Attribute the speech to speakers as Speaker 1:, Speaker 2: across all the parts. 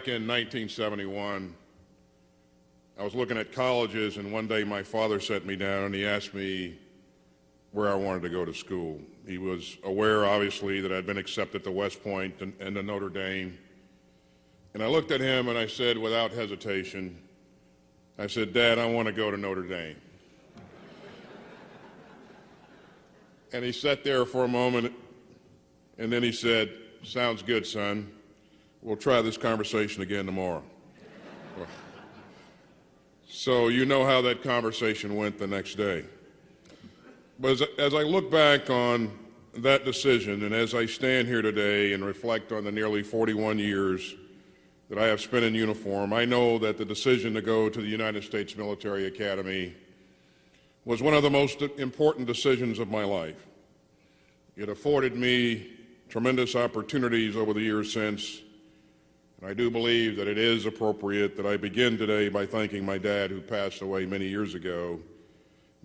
Speaker 1: In 1971, I was looking at colleges, and one day my father sat me down and he asked me where I wanted to go to school. He was aware, obviously, that I'd been accepted to West Point and to Notre Dame. And I looked at him and I said, without hesitation, I said, "Dad, I want to go to Notre Dame." And he sat there for a moment, and then he said, "Sounds good, son. We'll try this conversation again tomorrow." So you know how that conversation went the next day. But as I look back on that decision, and as I stand here today and reflect on the nearly 41 years that I have spent in uniform, I know that the decision to go to the United States Military Academy was one of the most important decisions of my life. It afforded me tremendous opportunities over the years since, and I do believe that it is appropriate that I begin today by thanking my dad, who passed away many years ago.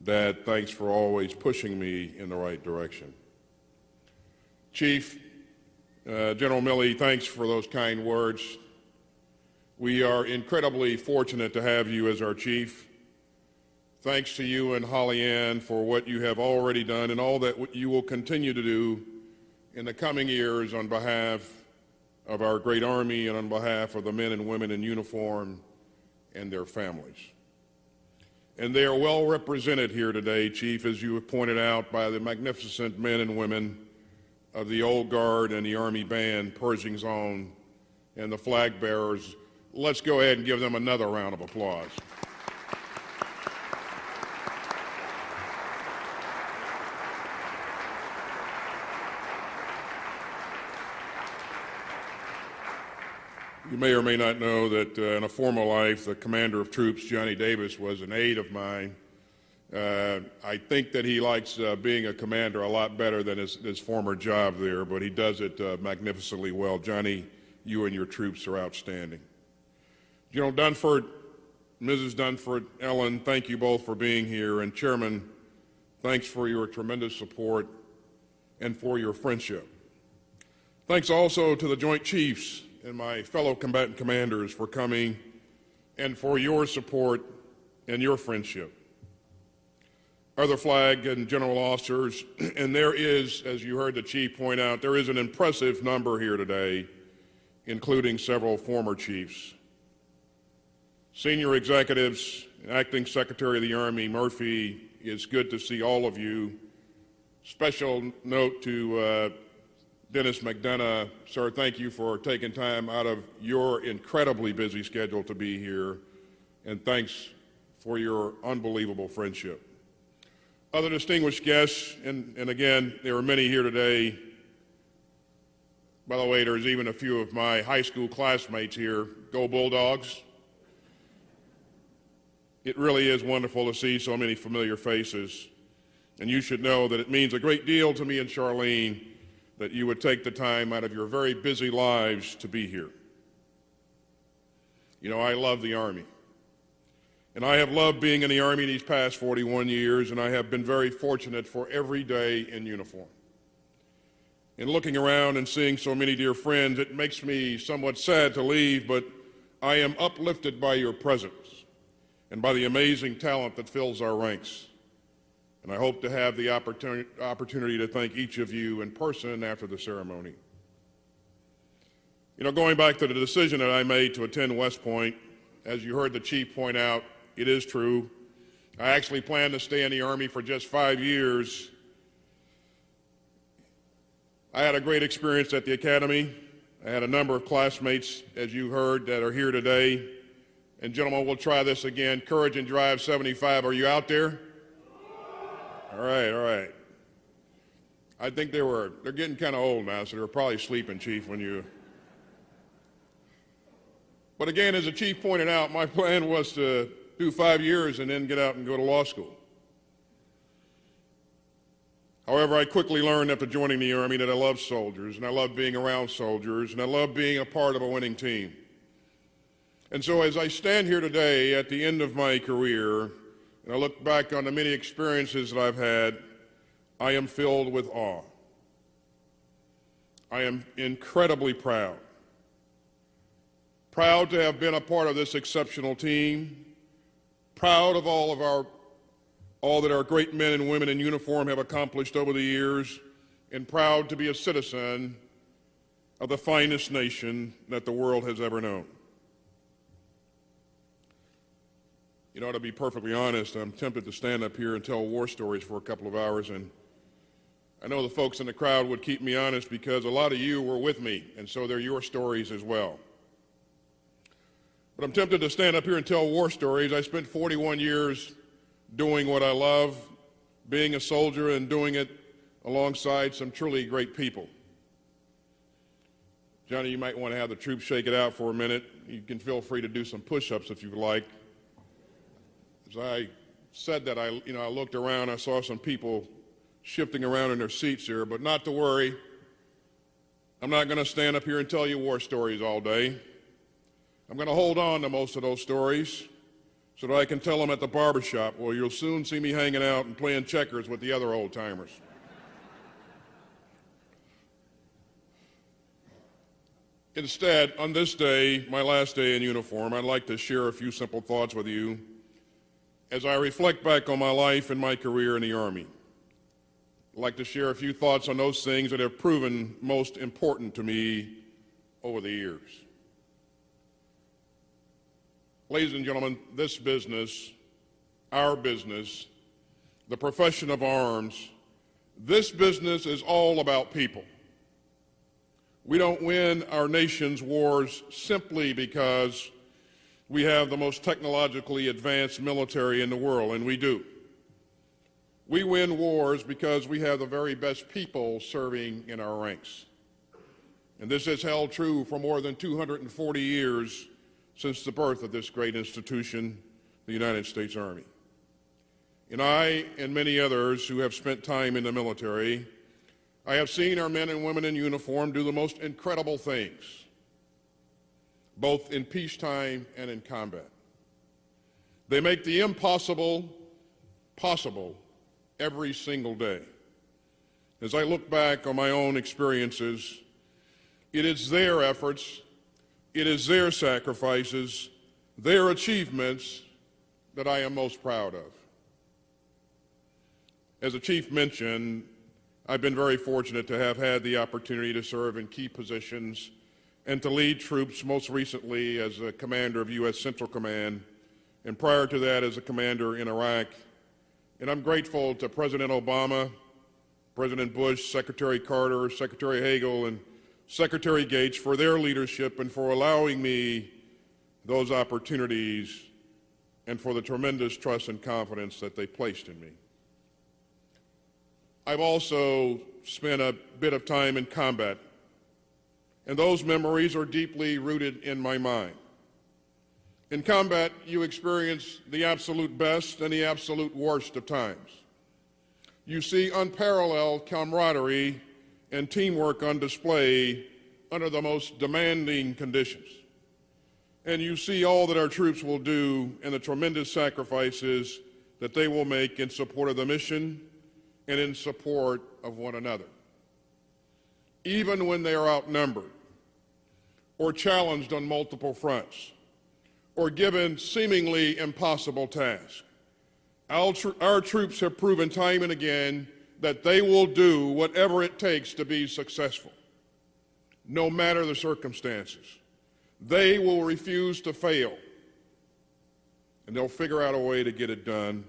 Speaker 1: Dad, thanks for always pushing me in the right direction. Chief, General Milley, thanks for those kind words. We are incredibly fortunate to have you as our chief. Thanks to you and Holly Ann for what you have already done and all that you will continue to do in the coming years on behalf of our great Army and on behalf of the men and women in uniform and their families. And they are well represented here today, Chief, as you have pointed out, by the magnificent men and women of the Old Guard and the Army Band, Pershing Zone, and the flag bearers. Let's go ahead and give them another round of applause. You may or may not know that in a former life, the commander of troops, Johnny Davis, was an aide of mine. I think that he likes being a commander a lot better than his former job there, but he does it magnificently well. Johnny, you and your troops are outstanding. General Dunford, Mrs. Dunford, Ellen, thank you both for being here. And Chairman, thanks for your tremendous support and for your friendship. Thanks also to the Joint Chiefs and my fellow combatant commanders for coming and for your support and your friendship. Other flag and general officers, and there is, as you heard the Chief point out, there is an impressive number here today, including several former chiefs. Senior executives, Acting Secretary of the Army, Murphy, it's good to see all of you. Special note to Dennis McDonough, sir, thank you for taking time out of your incredibly busy schedule to be here, and thanks for your unbelievable friendship. Other distinguished guests, and again, there are many here today. By the way, there's even a few of my high school classmates here. Go Bulldogs. It really is wonderful to see so many familiar faces, and you should know that it means a great deal to me and Charlene that you would take the time out of your very busy lives to be here. You know, I love the Army. And I have loved being in the Army these past 41 years, and I have been very fortunate for every day in uniform. In looking around and seeing so many dear friends, it makes me somewhat sad to leave, but I am uplifted by your presence and by the amazing talent that fills our ranks. And I hope to have the opportunity to thank each of you in person after the ceremony. You know, going back to the decision that I made to attend West Point, as you heard the Chief point out, it is true. I actually planned to stay in the Army for just 5 years. I had a great experience at the Academy. I had a number of classmates, as you heard, that are here today. And gentlemen, we'll try this again. Courage and Drive 75, are you out there? All right. I think they're getting kind of old now, so they're probably sleeping, Chief, when you... But again, as the Chief pointed out, my plan was to do 5 years and then get out and go to law school. However, I quickly learned after joining the Army that I love soldiers, and I love being around soldiers, and I love being a part of a winning team. And so as I stand here today at the end of my career, and I look back on the many experiences that I've had, I am filled with awe. I am incredibly proud Proud to have been a part of this exceptional team. Proud of all that our great men and women in uniform have accomplished over the years, and proud to be a citizen of the finest nation that the world has ever known. You know, to be perfectly honest, I'm tempted to stand up here and tell war stories for a couple of hours, and I know the folks in the crowd would keep me honest because a lot of you were with me, and so they're your stories as well. But I'm tempted to stand up here and tell war stories. I spent 41 years doing what I love, being a soldier, and doing it alongside some truly great people. Johnny, you might want to have the troops shake it out for a minute. You can feel free to do some push-ups if you'd like. As I said that, I looked around, I saw some people shifting around in their seats here, but not to worry. I'm not going to stand up here and tell you war stories all day. I'm going to hold on to most of those stories so that I can tell them at the barbershop, where you'll soon see me hanging out and playing checkers with the other old-timers. Instead, on this day, my last day in uniform, I'd like to share a few simple thoughts with you as I reflect back on my life and my career in the Army. I'd like to share a few thoughts on those things that have proven most important to me over the years. Ladies and gentlemen, this business, our business, the profession of arms, this business is all about people. We don't win our nation's wars simply because we have the most technologically advanced military in the world, and we do. We win wars because we have the very best people serving in our ranks. And this has held true for more than 240 years since the birth of this great institution, the United States Army. And I and many others who have spent time in the military, I have seen our men and women in uniform do the most incredible things, both in peacetime and in combat. They make the impossible possible every single day. As I look back on my own experiences, it is their efforts, it is their sacrifices, their achievements that I am most proud of. As the Chief mentioned, I've been very fortunate to have had the opportunity to serve in key positions and to lead troops, most recently as a commander of U.S. Central Command, and prior to that as a commander in Iraq. And I'm grateful to President Obama, President Bush, Secretary Carter, Secretary Hagel, and Secretary Gates for their leadership and for allowing me those opportunities and for the tremendous trust and confidence that they placed in me. I've also spent a bit of time in combat, and those memories are deeply rooted in my mind. In combat, you experience the absolute best and the absolute worst of times. You see unparalleled camaraderie and teamwork on display under the most demanding conditions. And you see all that our troops will do and the tremendous sacrifices that they will make in support of the mission and in support of one another. Even when they are outnumbered or challenged on multiple fronts or given seemingly impossible tasks, our troops have proven time and again that they will do whatever it takes to be successful, no matter the circumstances. They will refuse to fail, and they'll figure out a way to get it done,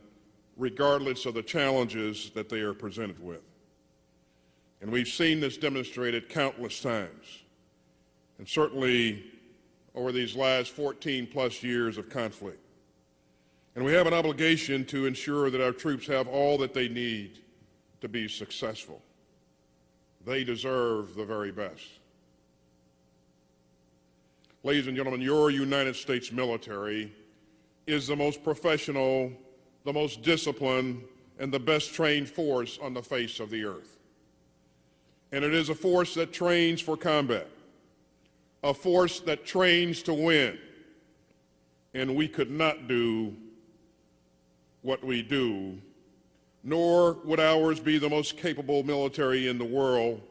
Speaker 1: regardless of the challenges that they are presented with. And we've seen this demonstrated countless times, and certainly over these last 14-plus years of conflict. And we have an obligation to ensure that our troops have all that they need to be successful. They deserve the very best. Ladies and gentlemen, your United States military is the most professional, the most disciplined, and the best trained force on the face of the earth. And it is a force that trains for combat, a force that trains to win. And we could not do what we do, nor would ours be the most capable military in the world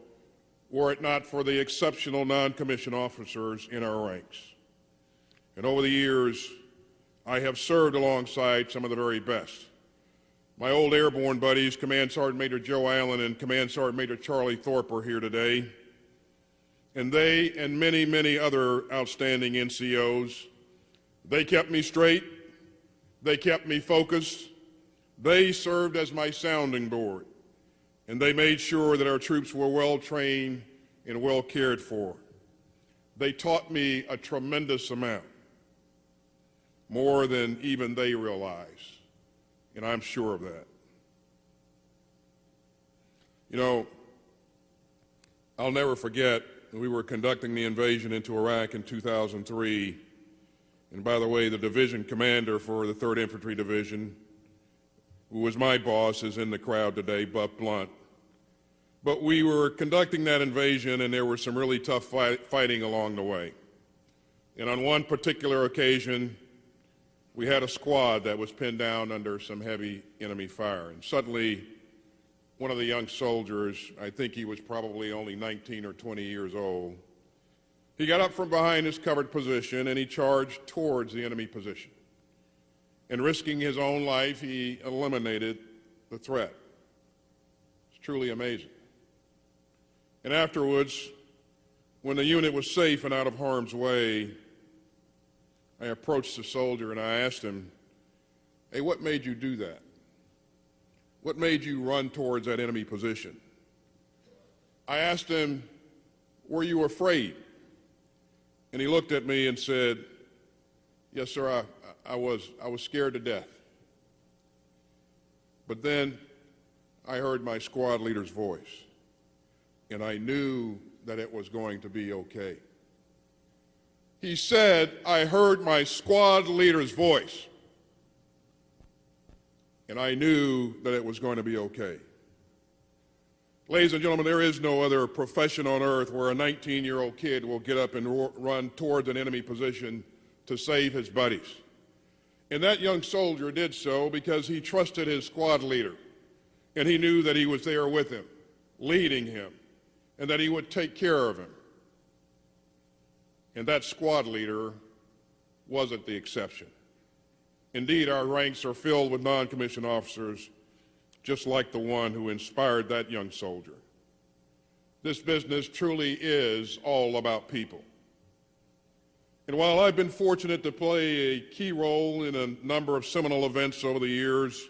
Speaker 1: were it not for the exceptional non-commissioned officers in our ranks. And over the years, I have served alongside some of the very best. My old airborne buddies, Command Sergeant Major Joe Allen and Command Sergeant Major Charlie Thorpe, are here today. And they and many, many other outstanding NCOs, they kept me straight, they kept me focused, they served as my sounding board, and they made sure that our troops were well trained and well cared for. They taught me a tremendous amount, more than even they realize, and I'm sure of that. You know, I'll never forget, we were conducting the invasion into Iraq in 2003, and by the way, the division commander for the 3rd Infantry Division, who was my boss, is in the crowd today, Buck Blunt. But we were conducting that invasion, and there was some really tough fighting along the way. And on one particular occasion, we had a squad that was pinned down under some heavy enemy fire. And suddenly, one of the young soldiers, I think he was probably only 19 or 20 years old, he got up from behind his covered position and he charged towards the enemy position. And risking his own life, he eliminated the threat. It's truly amazing. And afterwards, when the unit was safe and out of harm's way, I approached the soldier and I asked him, "Hey, what made you do that? What made you run towards that enemy position?" I asked him, "Were you afraid?" And he looked at me and said, "Yes, sir, I was scared to death." But then I heard my squad leader's voice, and I knew that it was going to be okay. He said, "I heard my squad leader's voice, and I knew that it was going to be okay." Ladies and gentlemen, there is no other profession on earth where a 19-year-old kid will get up and run towards an enemy position to save his buddies. And that young soldier did so because he trusted his squad leader, and he knew that he was there with him, leading him, and that he would take care of him. And that squad leader wasn't the exception. Indeed, our ranks are filled with non-commissioned officers just like the one who inspired that young soldier. This business truly is all about people. And while I've been fortunate to play a key role in a number of seminal events over the years,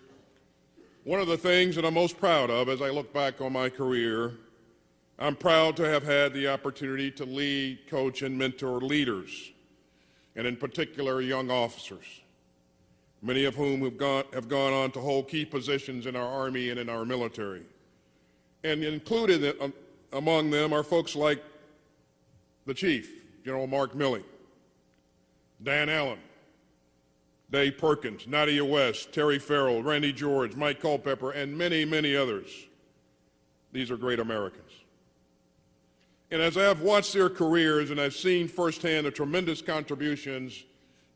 Speaker 1: one of the things that I'm most proud of as I look back on my career, I'm proud to have had the opportunity to lead, coach, and mentor leaders, and in particular young officers, many of whom have gone on to hold key positions in our Army and in our military. And included among them are folks like the Chief, General Mark Milley, Dan Allen, Dave Perkins, Nadia West, Terry Farrell, Randy George, Mike Culpepper, and many, many others. These are great Americans. And as I've watched their careers and I've seen firsthand the tremendous contributions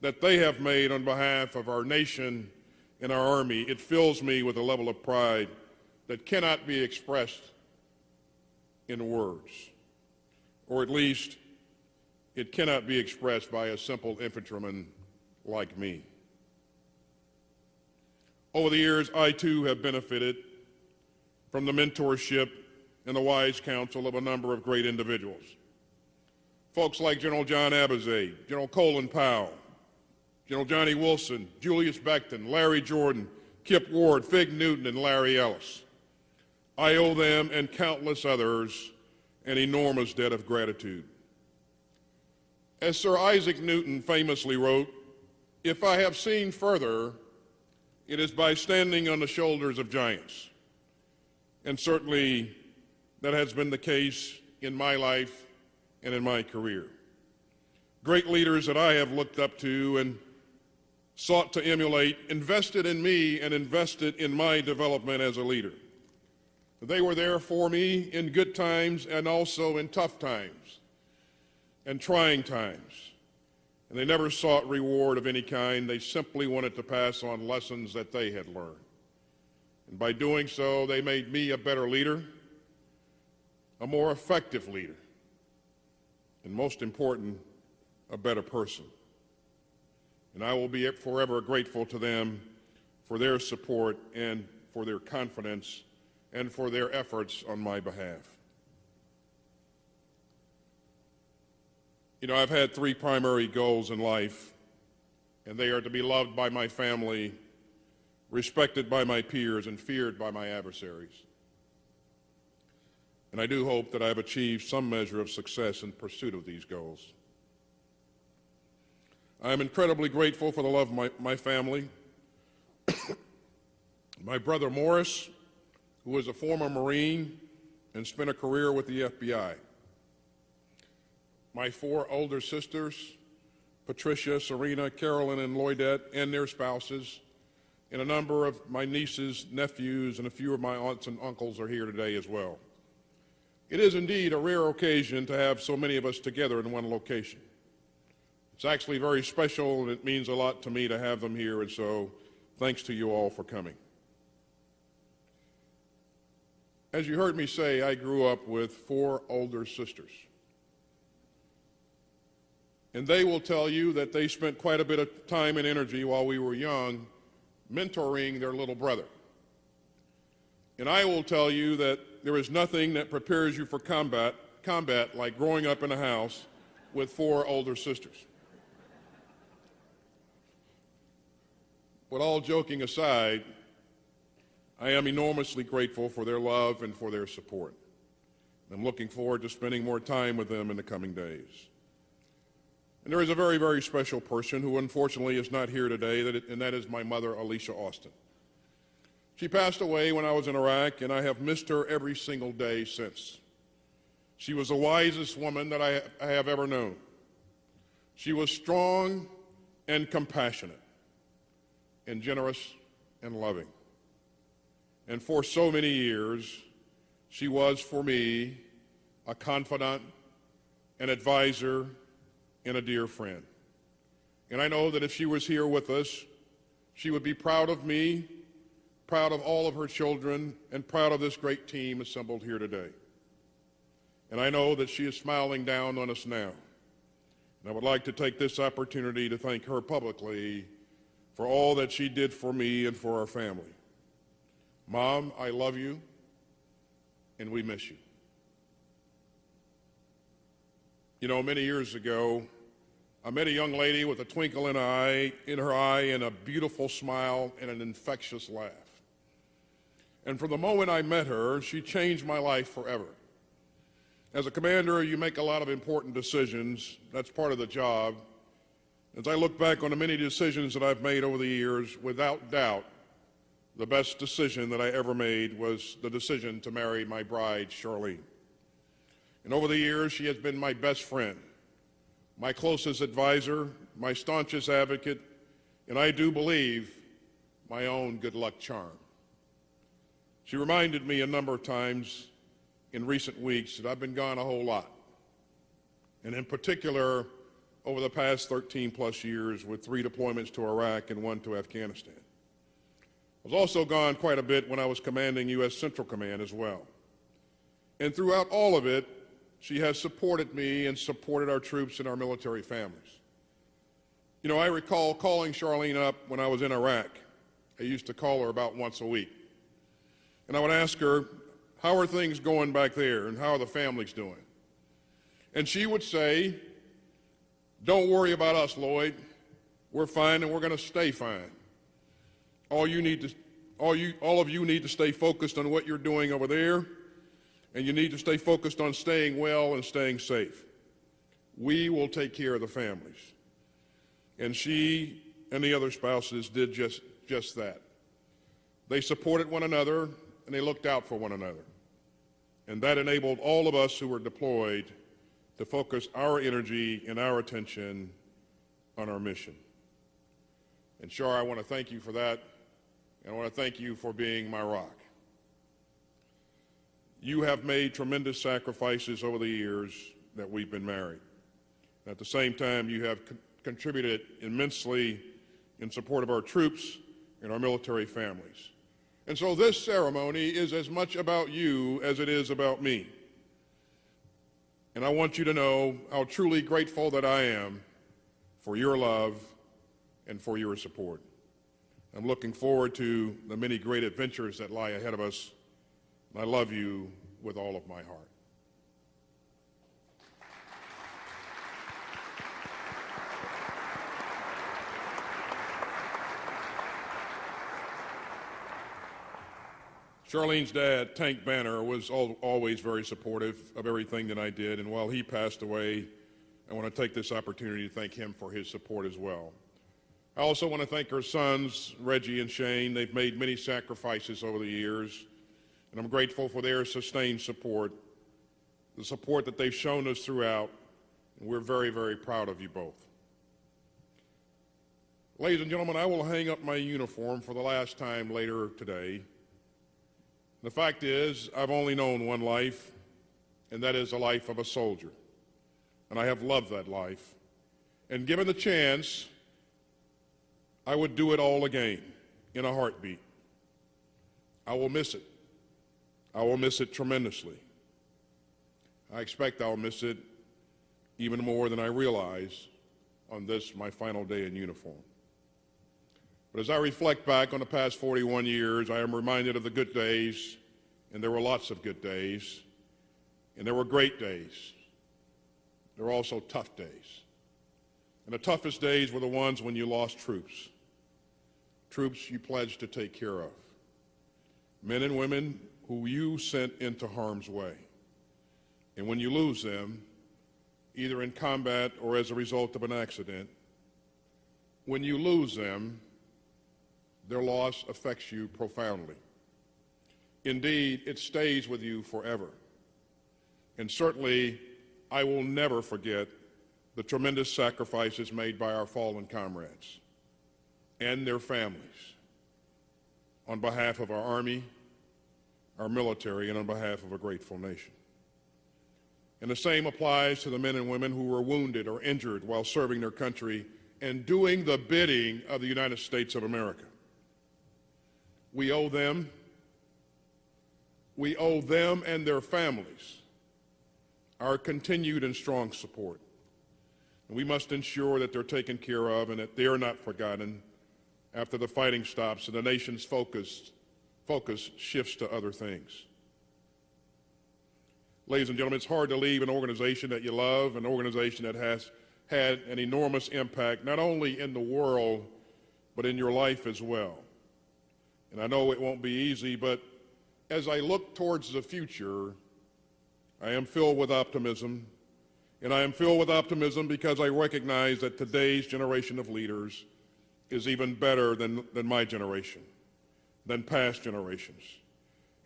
Speaker 1: that they have made on behalf of our nation and our Army, it fills me with a level of pride that cannot be expressed in words, or at least it cannot be expressed by a simple infantryman like me. Over the years, I too have benefited from the mentorship and the wise counsel of a number of great individuals. Folks like General John Abizaid, General Colin Powell, General Johnny Wilson, Julius Beckton, Larry Jordan, Kip Ward, Fig Newton, and Larry Ellis. I owe them and countless others an enormous debt of gratitude. As Sir Isaac Newton famously wrote, "If I have seen further, it is by standing on the shoulders of giants." And certainly that has been the case in my life and in my career. Great leaders that I have looked up to and sought to emulate invested in me and invested in my development as a leader. They were there for me in good times and also in tough times and trying times. And they never sought reward of any kind. They simply wanted to pass on lessons that they had learned. And by doing so, they made me a better leader, a more effective leader, and most important, a better person. and I will be forever grateful to them for their support and for their confidence and for their efforts on my behalf. You know, I've had three primary goals in life, and they are to be loved by my family, respected by my peers, and feared by my adversaries. And I do hope that I've achieved some measure of success in pursuit of these goals. I am incredibly grateful for the love of my family. My brother Morris, who was a former Marine and spent a career with the FBI. My four older sisters, Patricia, Serena, Carolyn, and Lloydette, and their spouses, and a number of my nieces, nephews, and a few of my aunts and uncles are here today as well. It is indeed a rare occasion to have so many of us together in one location. It's actually very special, and it means a lot to me to have them here, and so thanks to you all for coming. As you heard me say, I grew up with four older sisters. And they will tell you that they spent quite a bit of time and energy while we were young mentoring their little brother. And I will tell you that there is nothing that prepares you for combat like growing up in a house with four older sisters. But all joking aside, I am enormously grateful for their love and for their support. I'm looking forward to spending more time with them in the coming days. And there is a very, very special person who unfortunately is not here today, and that is my mother, Alicia Austin. She passed away when I was in Iraq, and I have missed her every single day since. She was the wisest woman that I have ever known. She was strong and compassionate and generous and loving. And for so many years, she was for me a confidant, an advisor, and a dear friend. And I know that if she was here with us, she would be proud of me, proud of all of her children, and proud of this great team assembled here today. And I know that she is smiling down on us now. And I would like to take this opportunity to thank her publicly for all that she did for me and for our family. Mom, I love you, and we miss you. You know, many years ago, I met a young lady with a twinkle in her eye and a beautiful smile and an infectious laugh. And from the moment I met her, she changed my life forever. As a commander, you make a lot of important decisions. That's part of the job. As I look back on the many decisions that I've made over the years, without doubt, the best decision that I ever made was the decision to marry my bride, Charlene. And over the years, she has been my best friend, my closest advisor, my staunchest advocate, and I do believe my own good luck charm. She reminded me a number of times in recent weeks that I've been gone a whole lot, and in particular, over the past 13 plus years with 3 deployments to Iraq and 1 to Afghanistan. I was also gone quite a bit when I was commanding U.S. Central Command as well. And throughout all of it, she has supported me and supported our troops and our military families. You know, I recall calling Charlene up when I was in Iraq. I used to call her about once a week. And I would ask her, how are things going back there and how are the families doing? And she would say, don't worry about us, Lloyd. We're fine and we're going to stay fine. All of you need to stay focused on what you're doing over there, and you need to stay focused on staying well and staying safe. We will take care of the families. And she and the other spouses did just that. They supported one another and they looked out for one another. And that enabled all of us who were deployed to focus our energy and our attention on our mission. And Char, I want to thank you for that, and I want to thank you for being my rock. You have made tremendous sacrifices over the years that we've been married. At the same time, you have contributed immensely in support of our troops and our military families. And so this ceremony is as much about you as it is about me. And I want you to know how truly grateful that I am for your love and for your support. I'm looking forward to the many great adventures that lie ahead of us, and I love you with all of my heart. Charlene's dad, Tank Banner, was always very supportive of everything that I did, and while he passed away, I want to take this opportunity to thank him for his support as well. I also want to thank her sons, Reggie and Shane. They've made many sacrifices over the years, and I'm grateful for their sustained support, the support that they've shown us throughout, and we're very, very proud of you both. Ladies and gentlemen, I will hang up my uniform for the last time later today. The fact is, I've only known one life, and that is the life of a soldier. And I have loved that life. And given the chance, I would do it all again in a heartbeat. I will miss it. I will miss it tremendously. I expect I'll miss it even more than I realize on this, my final day in uniform. But as I reflect back on the past 41 years, I am reminded of the good days, and there were lots of good days, and there were great days. There were also tough days. And the toughest days were the ones when you lost troops, troops you pledged to take care of, men and women who you sent into harm's way. And when you lose them, either in combat or as a result of an accident, when you lose them, their loss affects you profoundly. Indeed, it stays with you forever. And certainly, I will never forget the tremendous sacrifices made by our fallen comrades and their families on behalf of our Army, our military, and on behalf of a grateful nation. And the same applies to the men and women who were wounded or injured while serving their country and doing the bidding of the United States of America. We owe them and their families our continued and strong support. And we must ensure that they're taken care of and that they're not forgotten after the fighting stops and the nation's focus shifts to other things. Ladies and gentlemen, it's hard to leave an organization that you love, an organization that has had an enormous impact, not only in the world, but in your life as well. And I know it won't be easy, but as I look towards the future, I am filled with optimism. And I am filled with optimism because I recognize that today's generation of leaders is even better than my generation, than past generations.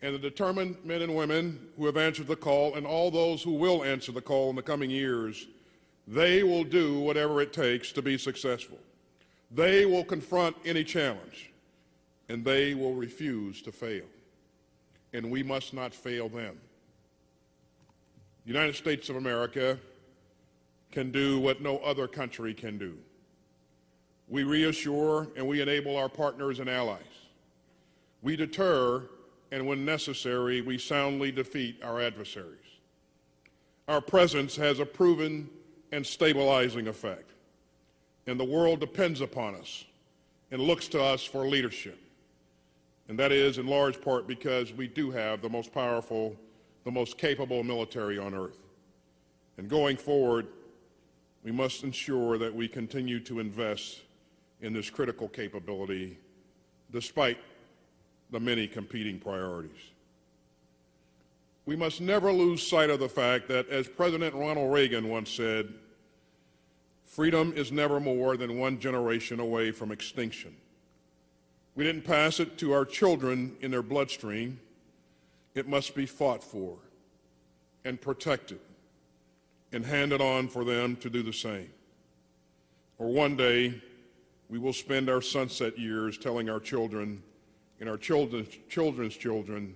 Speaker 1: And the determined men and women who have answered the call, and all those who will answer the call in the coming years, they will do whatever it takes to be successful. They will confront any challenge, and they will refuse to fail. And we must not fail them. The United States of America can do what no other country can do. We reassure and we enable our partners and allies. We deter, and when necessary, we soundly defeat our adversaries. Our presence has a proven and stabilizing effect, and the world depends upon us and looks to us for leadership. And that is in large part because we do have the most powerful, the most capable military on earth. And going forward, we must ensure that we continue to invest in this critical capability despite the many competing priorities. We must never lose sight of the fact that, as President Ronald Reagan once said, freedom is never more than one generation away from extinction. We didn't pass it to our children in their bloodstream. It must be fought for and protected and handed on for them to do the same. Or one day, we will spend our sunset years telling our children and our children's children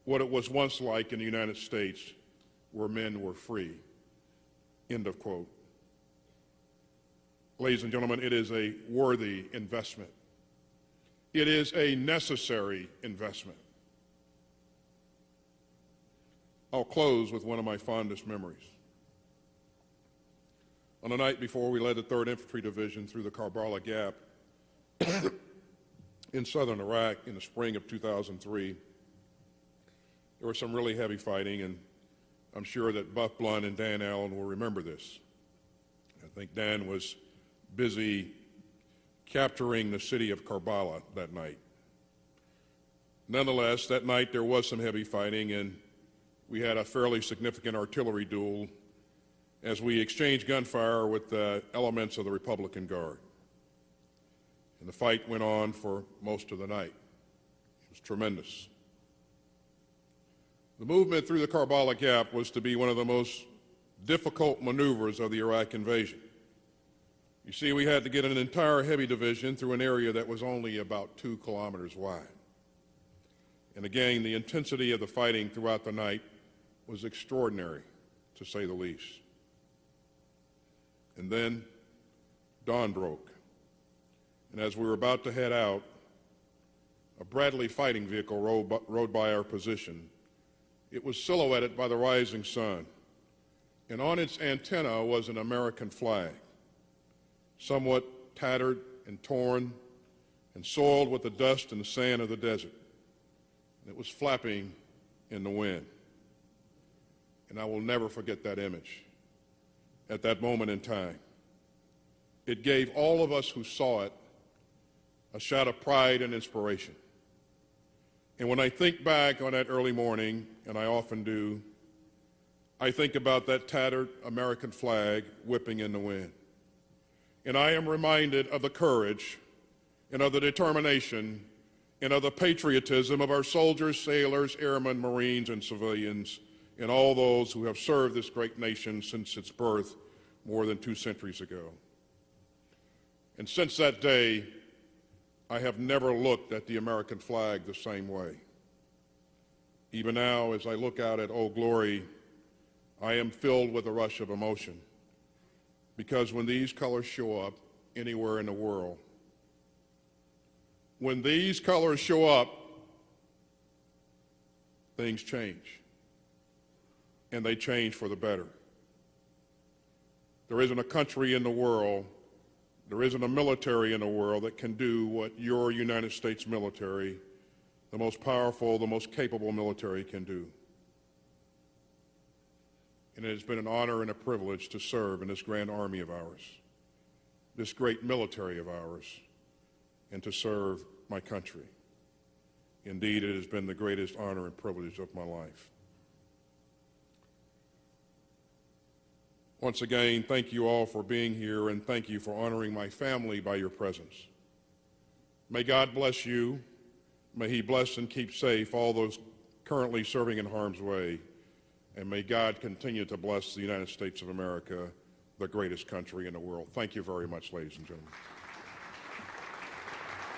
Speaker 1: what it was once like in the United States where men were free. End of quote. Ladies and gentlemen, it is a worthy investment. It is a necessary investment. I'll close with one of my fondest memories. On the night before we led the 3rd Infantry Division through the Karbala Gap in southern Iraq in the spring of 2003, there was some really heavy fighting, and I'm sure that Buff Blunt and Dan Allen will remember this. I think Dan was busy capturing the city of Karbala that night. Nonetheless, that night there was some heavy fighting, and we had a fairly significant artillery duel as we exchanged gunfire with elements of the Republican Guard. And the fight went on for most of the night. It was tremendous. The movement through the Karbala Gap was to be one of the most difficult maneuvers of the Iraq invasion. You see, we had to get an entire heavy division through an area that was only about 2 kilometers wide. And again, the intensity of the fighting throughout the night was extraordinary, to say the least. And then dawn broke. And as we were about to head out, a Bradley fighting vehicle rode by our position. It was silhouetted by the rising sun, and on its antenna was an American flag, somewhat tattered and torn and soiled with the dust and the sand of the desert. And it was flapping in the wind. And I will never forget that image at that moment in time. It gave all of us who saw it a shot of pride and inspiration. And when I think back on that early morning, and I often do, I think about that tattered American flag whipping in the wind. And I am reminded of the courage and of the determination and of the patriotism of our soldiers, sailors, airmen, Marines, and civilians, and all those who have served this great nation since its birth more than 2 centuries ago. And since that day, I have never looked at the American flag the same way. Even now, as I look out at Old Glory, I am filled with a rush of emotion, because when these colors show up anywhere in the world, when these colors show up, things change, and they change for the better. There isn't a country in the world, there isn't a military in the world that can do what your United States military, the most powerful, the most capable military, can do. And it has been an honor and a privilege to serve in this grand army of ours, this great military of ours, and to serve my country. Indeed, it has been the greatest honor and privilege of my life. Once again, thank you all for being here, and thank you for honoring my family by your presence. May God bless you. May He bless and keep safe all those currently serving in harm's way. And may God continue to bless the United States of America, the greatest country in the world. Thank you very much, ladies and gentlemen.